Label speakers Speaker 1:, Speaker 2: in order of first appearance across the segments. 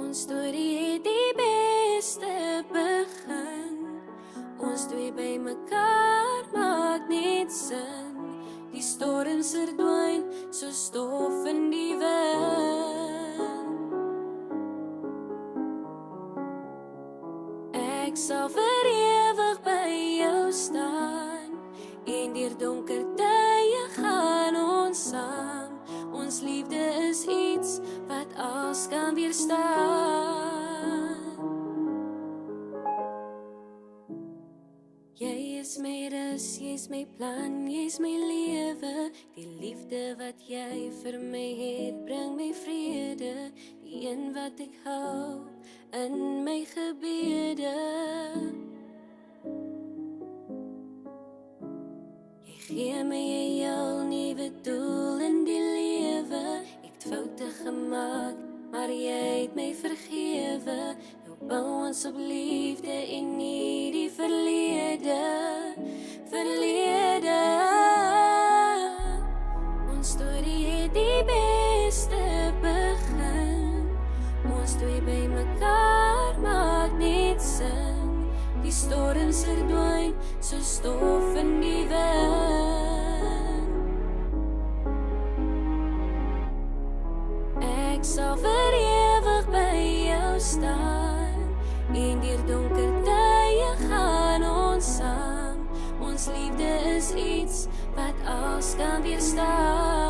Speaker 1: Ons storie het die beste begin. Ons twee by mekaar maak net sin. Die storms verdwyn so stof in die wind. Ek sal vir ewig by jou staan, en deur donker tye gaan ons saam. Ons liefde is iets wat alles kan weerstaan. Jy is my rus, jy is my plan, jy is my lewe. Die liefde wat jy vir my het, bring my vrede. Die een wat ek hou in my gebede. Jy gee my 'n heel nuwe doel in die lewe. Ek het foute gemaak, maar jy het my vergewe. Nou bou ons op liefde en nie die verlede. Ons storie het die beste begin. Ons twee by mekaar maak net sin. Die storms verdwyn so stof in die wind. Ek sal vir ewig by jou staan, en deur donker tye gaan ons saam. Ons liefde is iets wat alles kan weerstaan.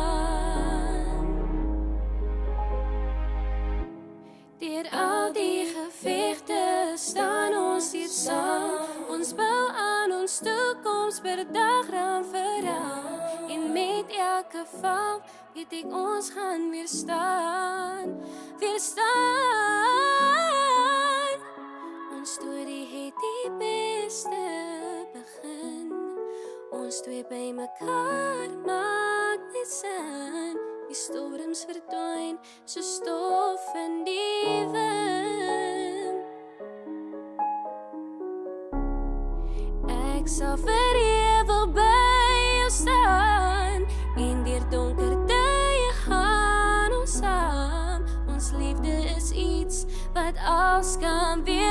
Speaker 1: Deur al die gevegte staan ons hier saam. Ons bou aan ons toekoms per dag raam vir raam. En met elke val weet ek ons gaan weerstaan. Ons storie het die beste begin. Ons twee by mekaar maak net sin. Die storms verdwyn so stof in die wind. Ek sal vir ewig by jou staan, en deur donker tye gaan ons saam. Ons liefde is iets wat alles kan weerstaan.